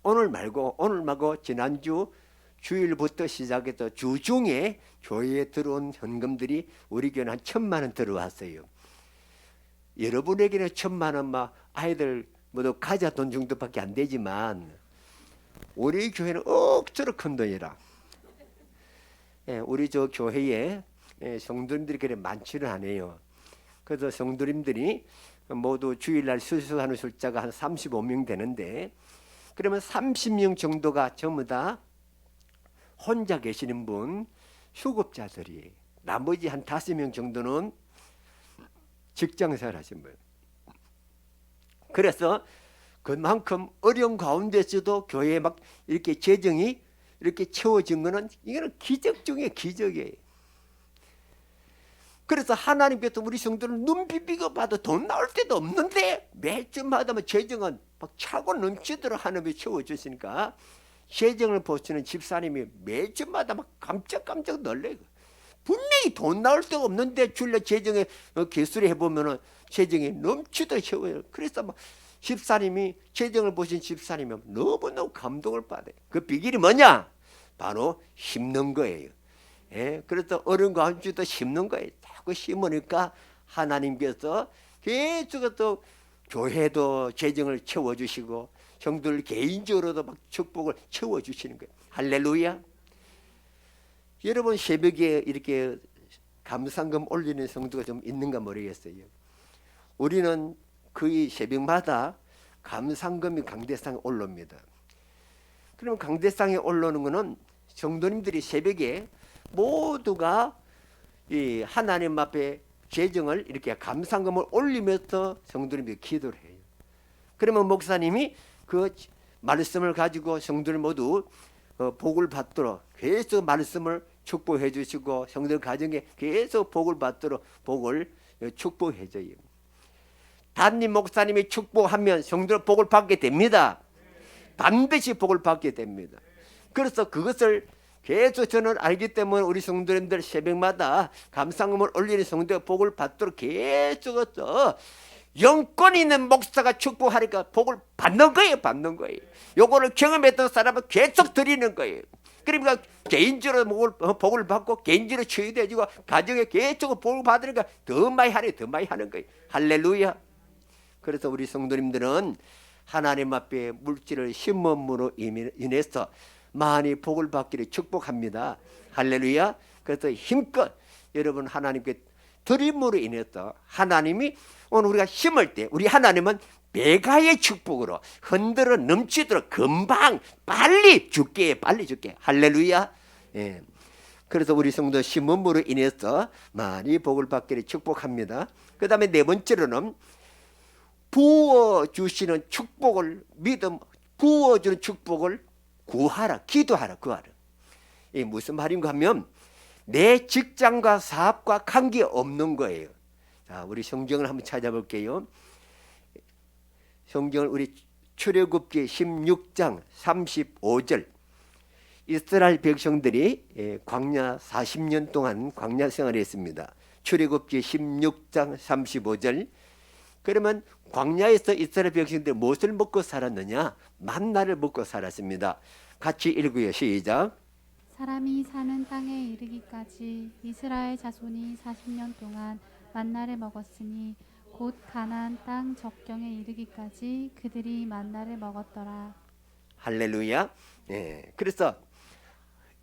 오늘 말고 지난주 주일부터 시작해서 주중에 교회에 들어온 현금들이 우리 교회는 한 1,000만 원 들어왔어요. 여러분에게는 1,000만 원 막 아이들 모두 가자 돈 정도밖에 안 되지만 우리 교회는 억수로 큰 돈이라. 우리 저 교회에 성도님들이 그래 많지는 않아요. 그래서 성도님들이 모두 주일날 수수하는 숫자가 한 35명 되는데, 그러면 30명 정도가 전부 다 혼자 계시는 분, 휴급자들이, 나머지 한 5명 정도는 직장생활 하신 분. 그래서 그만큼 어려운 가운데서도 교회에 막 이렇게 재정이 이렇게 채워진 거는 이거는 기적 중에 기적이에요. 그래서 하나님께서 우리 성도를 눈 비비고 봐도 돈 나올 때도 없는데 매주마다 재정은 막 차고 넘치도록 하나님이 채워주시니까 재정을 보시는 집사님이 매주마다 막 깜짝깜짝 놀래요. 분명히 돈 나올 데가 없는데 줄래 재정에 개수를 해보면은 재정이 넘치도록 채워요. 그래서 막 집사님이 재정을 보신 집사님이 너무너무 감동을 받아요. 그 비결이 뭐냐? 바로 심는 거예요. 그래서 어려운 가운데도 심는 거예요. 자꾸 심으니까 하나님께서 계속 또 교회도 재정을 채워주시고 성도들 개인적으로도 막 축복을 채워주시는 거예요. 할렐루야. 여러분 새벽에 이렇게 감상금 올리는 성도가 좀 있는가 모르겠어요. 우리는 거의 새벽마다 감상금이 강대상에 올라옵니다. 그러면 강대상에 올라오는 것은 성도님들이 새벽에 모두가 이 하나님 앞에 재정을 이렇게 감상금을 올리면서 성도님들이 기도를 해요. 그러면 목사님이 그 말씀을 가지고 성도들 모두 복을 받도록 계속 말씀을 축복해 주시고 성도들 가정에 계속 복을 받도록 복을 축복해 줘요. 담임 목사님이 축복하면 성도들 복을 받게 됩니다. 반드시 복을 받게 됩니다. 그래서 그것을 계속 저는 알기 때문에 우리 성도님들 새벽마다 감상금을 올리는 성도의 복을 받도록 계속해서 영권 있는 목사가 축복하니까 복을 받는 거예요. 요거를 경험했던 사람은 계속 드리는 거예요. 그러니까 개인적으로 복을 받고 개인적으로 치유되어지고 가정에 계속 복을 받으니까 더 많이 하는 거예요. 할렐루야. 그래서 우리 성도님들은 하나님 앞에 물질을 심음으로 인해서 많이 복을 받기를 축복합니다. 할렐루야. 그래서 힘껏 여러분 하나님께 드림으로 인해서 하나님이 오늘 우리가 심을 때 우리 하나님은 배가의 축복으로 흔들어 넘치도록 금방 빨리 줄게. 할렐루야. 그래서 우리 성도 심음으로 인해서 많이 복을 받기를 축복합니다. 그 다음에 네 번째로는 부어주시는 축복을 부어주는 축복을 구하라. 기도하라. 이게 무슨 말인가 하면 내 직장과 사업과 관계없는 거예요. 자, 우리 성경을 한번 찾아볼게요. 성경을 우리 출애굽기 16장 35절. 이스라엘 백성들이 광야 40년 동안 광야 생활을 했습니다. 출애굽기 16장 35절. 그러면 광야에서 이스라엘 백성들이 무엇을 먹고 살았느냐? 만나를 먹고 살았습니다. 같이 읽어요. 시작. 사람이 사는 땅에 이르기까지 이스라엘 자손이 40년 동안 만나를 먹었으니 곧 가나안 땅 적경에 이르기까지 그들이 만나를 먹었더라. 할렐루야. 그래서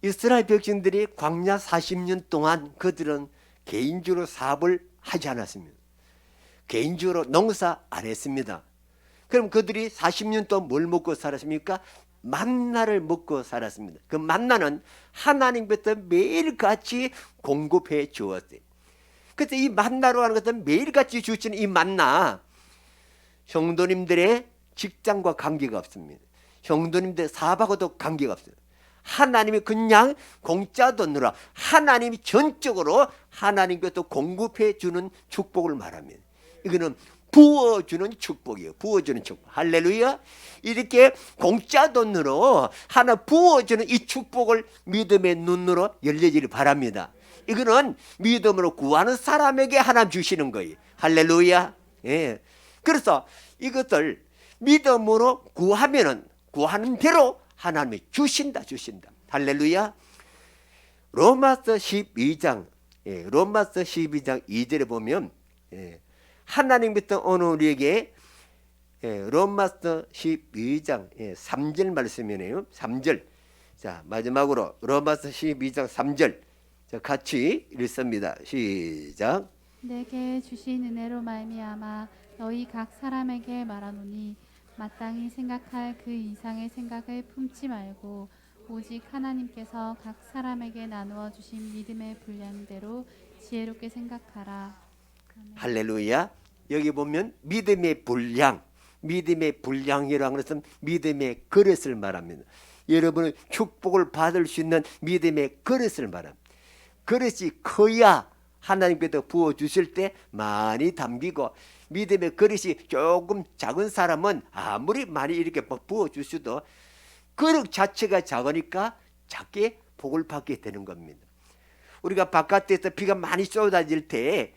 이스라엘 백성들이 광야 40년 동안 그들은 개인적으로 사업을 하지 않았습니다. 개인적으로 농사 안 했습니다. 그럼 그들이 40년 동안 뭘 먹고 살았습니까? 만나를 먹고 살았습니다. 그 만나는 하나님께서 매일같이 공급해 주었어요. 그래서 이 만나로 하는 것은 매일같이 주시는 이 만나, 성도님들의 직장과 관계가 없습니다. 성도님들의 사업하고도 관계가 없어요. 하나님이 그냥 공짜 돈으로 하나님이 전적으로 하나님께서 공급해 주는 축복을 말합니다. 이거는 부어주는 축복이에요. 부어주는 축복. 할렐루야. 이렇게 공짜 돈으로 하나 부어주는 이 축복을 믿음의 눈으로 열려지길 바랍니다. 이거는 믿음으로 구하는 사람에게 하나님 주시는 거예요. 할렐루야. 예. 그래서 이것들 믿음으로 구하면은 구하는 대로 하나님이 주신다. 할렐루야. 로마서 12장 로마서 12장 2절에 보면 하나님부터 오늘 우리에게 로마서 12장 3절 말씀이네요. 3절. 자, 마지막으로 로마서 12장 3절. 자, 같이 읽습니다. 시작. 내게 주신 은혜로 말미암아 너희 각 사람에게 말하노니 마땅히 생각할 그 이상의 생각을 품지 말고 오직 하나님께서 각 사람에게 나누어 주신 믿음의 분량대로 지혜롭게 생각하라. 아멘. 할렐루야. 여기 보면 믿음의 분량이라는 것은 믿음의 그릇을 말합니다. 여러분은 축복을 받을 수 있는 믿음의 그릇을 말합니다. 그릇이 커야 하나님께서 부어주실 때 많이 담기고, 믿음의 그릇이 조금 작은 사람은 아무리 많이 이렇게 부어주셔도 그릇 자체가 작으니까 작게 복을 받게 되는 겁니다. 우리가 바깥에서 비가 많이 쏟아질 때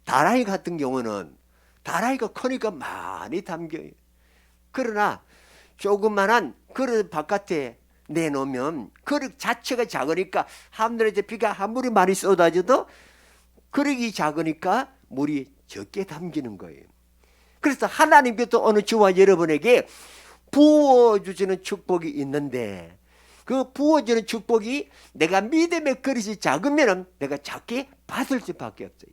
다라이 같은 경우는 다라이가 크니까 많이 담겨요. 그러나 조그만한 그릇 바깥에 내놓으면 그릇 자체가 작으니까 하늘에서 비가 아무리 많이 쏟아져도 그릇이 작으니까 물이 적게 담기는 거예요. 그래서 하나님께서 어느 저와 여러분에게 부어주시는 축복이 있는데, 그 부어주는 축복이 내가 믿음의 그릇이 작으면 내가 작게 받을 수밖에 없어요.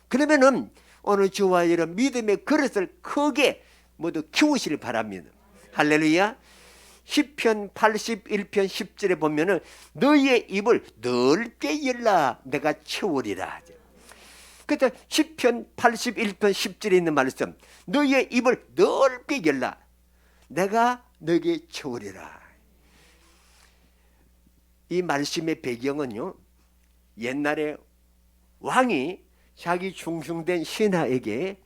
그러면은 오늘 저와 여러분 믿음의 그릇을 크게 모두 키우시길 바랍니다. 할렐루야. 시편 81편 10절에 보면은 너희의 입을 넓게 열라 내가 채우리라. 그래서 시편 81편 10절에 있는 말씀, 너희의 입을 넓게 열라 내가 너에게 채우리라. 이 말씀의 배경은요, 옛날에 왕이 자기 충성된 신하에게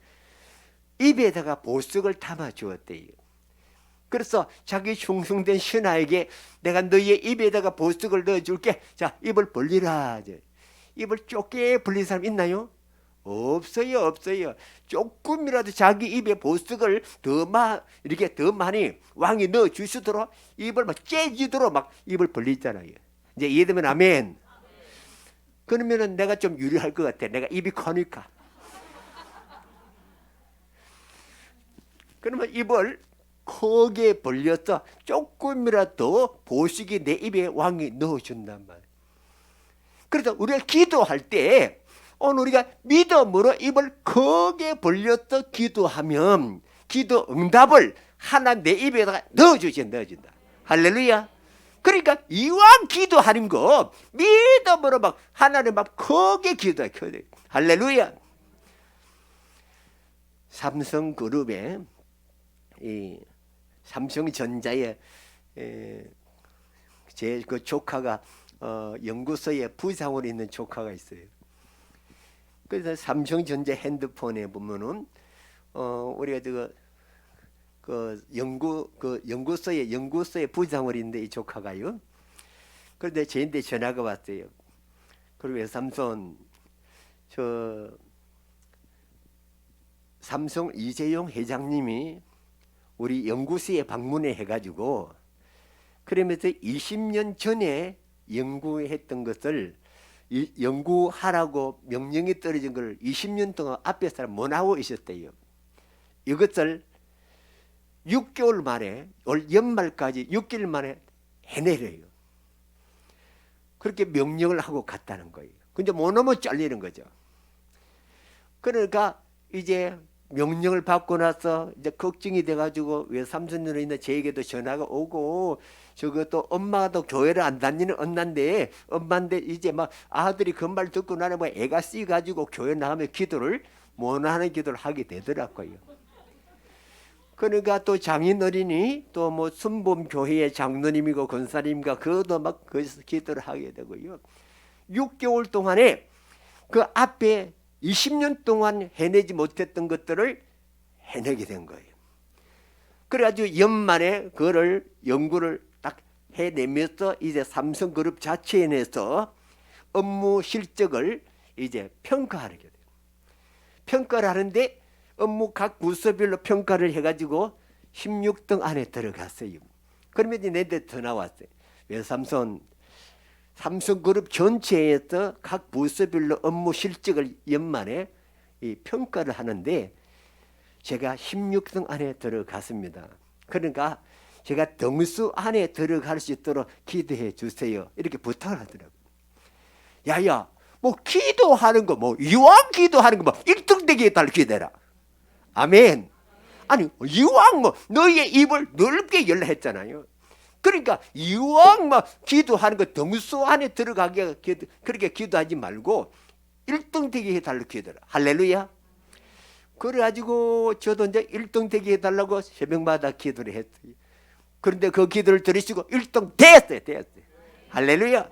입에다가 보석을 담아 주었대요. 그래서 자기 충성된 신하에게 내가 너희의 입에다가 보석을 넣어줄게. 자, 입을 벌리라. 입을 좁게 벌린 사람 있나요? 없어요. 조금이라도 자기 입에 보석을 이렇게 더 많이 왕이 넣어 주시도록 입을 막 째지도록 막 입을 벌리잖아요. 이제 이해되면 아멘. 그러면은 내가 좀 유리할 것 같아. 내가 입이 커니까. 그러면 입을 크게 벌려서 조금이라도 보석이 내 입에 왕이 넣어준단 말이에요. 그래서 우리가 기도할 때 오늘 우리가 믿음으로 입을 크게 벌려서 기도하면 기도 응답을 하나 내 입에다가 넣어준다. 할렐루야. 그러니까 이왕 기도하는 거 믿음으로 막 하나님 막 크게 기도해. 할렐루야. 삼성그룹에 이 삼성전자의 제 그 조카가 연구소에 부장으로 있는 조카가 있어요. 그래서 삼성전자 핸드폰에 보면은 우리가 연구소에 부장으로 있는데 이 조카가요. 그런데 저한테 전화가 왔어요. 그리고 삼성 이재용 회장님이 우리 연구소에 방문해 해가지고, 그러면서 20년 전에 연구했던 것을 연구하라고 명령이 떨어진 걸 20년 동안 앞에서 못 하고 있었대요. 이것을 6개월 만에, 올 연말까지 6개월 만에 해내려요. 그렇게 명령을 하고 갔다는 거예요. 근데 못 하면 잘리는 거죠. 그러니까 이제 명령을 받고 나서 이제 걱정이 돼가지고 왜 삼순으로 인해 저에게도 전화가 오고, 저것도 엄마도 교회를 안 다니는 엄마인데 이제 막 아들이 그 말 듣고 나는 뭐 애가 쓰가지고 교회 나가면 기도를 못 하는 기도를 하게 되더라고요. 그러니까 또 장인어른이 또 뭐 순범교회의 장로님이고 권사님과 그것도 막 거기서 기도를 하게 되고요. 6개월 동안에 그 앞에 20년 동안 해내지 못했던 것들을 해내게 된 거예요. 그래가지고 연말에 그거를 연구를 딱 해내면서 이제 삼성그룹 자체에 내서 업무 실적을 이제 평가하게 돼요. 평가를 하는데 업무 각 부서별로 평가를 해가지고 16등 안에 들어갔어요. 그러면 이제 내데 더 나왔어요. 왜 삼성그룹 전체에서 각 부서별로 업무 실적을 연말에 이 평가를 하는데 제가 16등 안에 들어갔습니다. 그러니까 제가 등수 안에 들어갈 수 있도록 기도해 주세요. 이렇게 부탁을 하더라고요. 야야, 뭐 기도하는 거, 뭐 이왕 기도하는 거, 뭐 1등 되게 해달라 기도해라. 아멘. 아니 이왕 뭐 너희의 입을 넓게 열라 했잖아요. 그러니까 이왕 막 기도하는 거 등수 안에 들어가게 그렇게 기도하지 말고 1등 되게 해달라고 기도해라. 할렐루야. 그래가지고 저도 이제 1등 되게 해달라고 새벽마다 기도를 했어요. 그런데 그 기도를 들으시고 1등 됐어요. 할렐루야.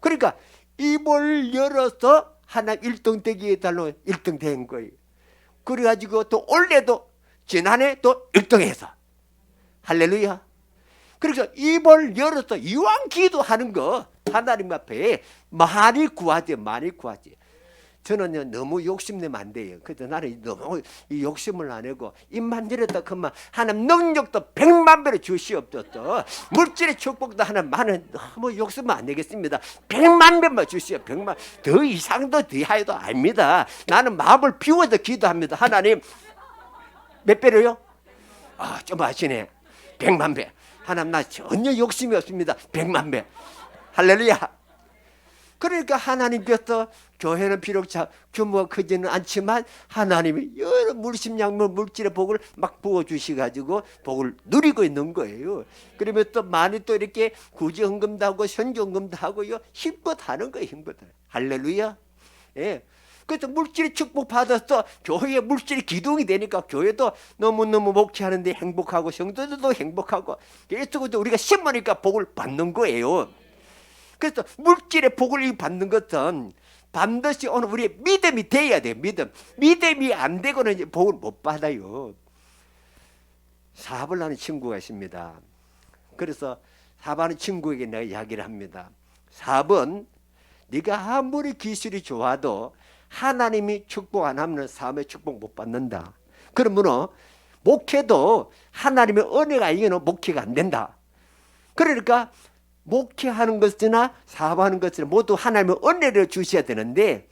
그러니까 입을 열어서 하나님 1등 되게 해달라고 1등 된 거예요. 그래가지고 또 올해도 지난해 또 1등 해서 할렐루야. 그래서 입을 열어서 이왕 기도하는 거 하나님 앞에 많이 구하지. 저는 너무 욕심내면 안 돼요. 그래서 나는 너무 이 욕심을 안 하고 입만 열었다 그만 하나님 능력도 100만 배로 주시옵소서. 물질의 축복도 하나님 많은 너무 욕심은 안 되겠습니다. 100만 배만 주시오. 100만 더 이상도 더하여도 아닙니다. 나는 마음을 비워서 기도합니다. 하나님 몇 배로요? 좀 아시네. 100만 배. 하나님 나 전혀 욕심이 없습니다. 100만 배. 할렐루야. 그러니까 하나님께서 교회는 비록 규모가 크지는 않지만 하나님이 여러 물심양물 물질의 복을 막 부어주셔가지고 복을 누리고 있는 거예요. 그러면 또 많이 또 이렇게 구제헌금도 하고 선교헌금도 하고요. 힘껏 하는 거예요. 힘껏. 할렐루야. 예. 그래서 물질의 축복 받아서 교회의 물질이 기둥이 되니까 교회도 너무너무 목회하는데 행복하고 성도들도 행복하고 계속 우리가 심으니까 복을 받는 거예요. 그래서 물질의 복을 받는 것은 반드시 오늘 우리의 믿음이 돼야 돼요. 믿음이 안 되고는 이제 복을 못 받아요. 사업을 하는 친구가 있습니다. 그래서 사업하는 친구에게 내가 이야기를 합니다. 사업은 네가 아무리 기술이 좋아도 하나님이 축복 안 하면 사업의 축복 못 받는다. 그러면 목회도 하나님의 은혜가 아니면 목회가 안 된다. 그러니까 목회하는 것이나 사업하는 것이나 모두 하나님의 은혜를 주셔야 되는데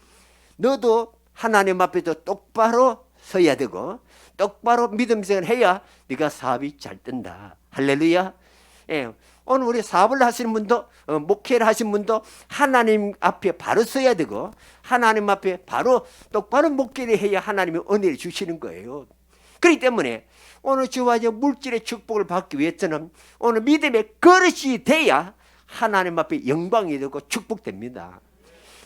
너도 하나님 앞에서 똑바로 서야 되고 똑바로 믿음 생활을 해야 네가 사업이 잘 된다. 할렐루야. 예. 오늘 우리 사업을 하시는 분도 목회를 하시는 분도 하나님 앞에 바로 서야 되고 하나님 앞에 바로 똑바로 목회를 해야 하나님의 은혜를 주시는 거예요. 그렇기 때문에 오늘 주와 물질의 축복을 받기 위해서는 오늘 믿음의 그릇이 돼야 하나님 앞에 영광이 되고 축복됩니다.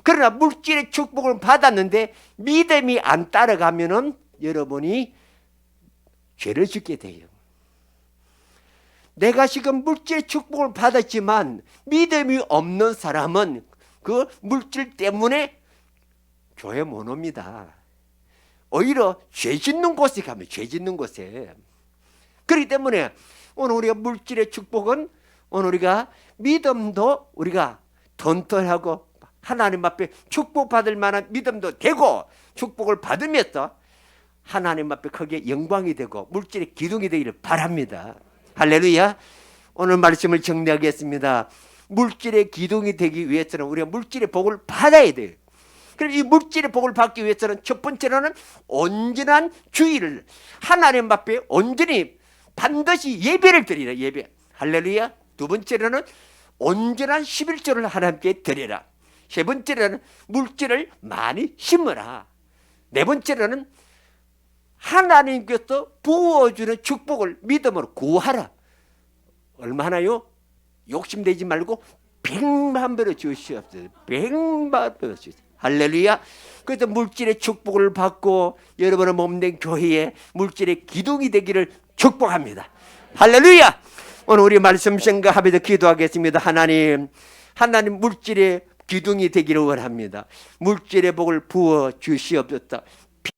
그러나 물질의 축복을 받았는데 믿음이 안 따라가면은 여러분이 죄를 짓게 돼요. 내가 지금 물질의 축복을 받았지만 믿음이 없는 사람은 그 물질 때문에 교회 못 옵니다. 오히려 죄 짓는 곳에 가면 죄 짓는 곳에. 그렇기 때문에 오늘 우리가 물질의 축복은 오늘 우리가 믿음도 우리가 튼튼하고 하나님 앞에 축복받을 만한 믿음도 되고 축복을 받으면서 하나님 앞에 크게 영광이 되고 물질의 기둥이 되기를 바랍니다. 할렐루야. 오늘 말씀을 정리하겠습니다. 물질의 기둥이 되기 위해서는 우리가 물질의 복을 받아야 돼요. 그럼 이 물질의 복을 받기 위해서는 첫 번째로는 온전한 주의를 하나님 앞에 온전히 반드시 예배를 드리라. 예배. 할렐루야. 두 번째로는 온전한 11조를 하나님께 드리라. 세 번째로는 물질을 많이 심으라. 네 번째로는 하나님께서 부어주는 축복을 믿음으로 구하라. 얼마나요? 욕심내지 말고 100만 배로 주시옵소서. 100만 배로 주시옵소서. 할렐루야. 그래서 물질의 축복을 받고 여러분의 몸된 교회에 물질의 기둥이 되기를 축복합니다. 할렐루야. 오늘 우리 말씀 생각하면서 기도하겠습니다. 하나님 물질의 기둥이 되기를 원합니다. 물질의 복을 부어 주시옵소서.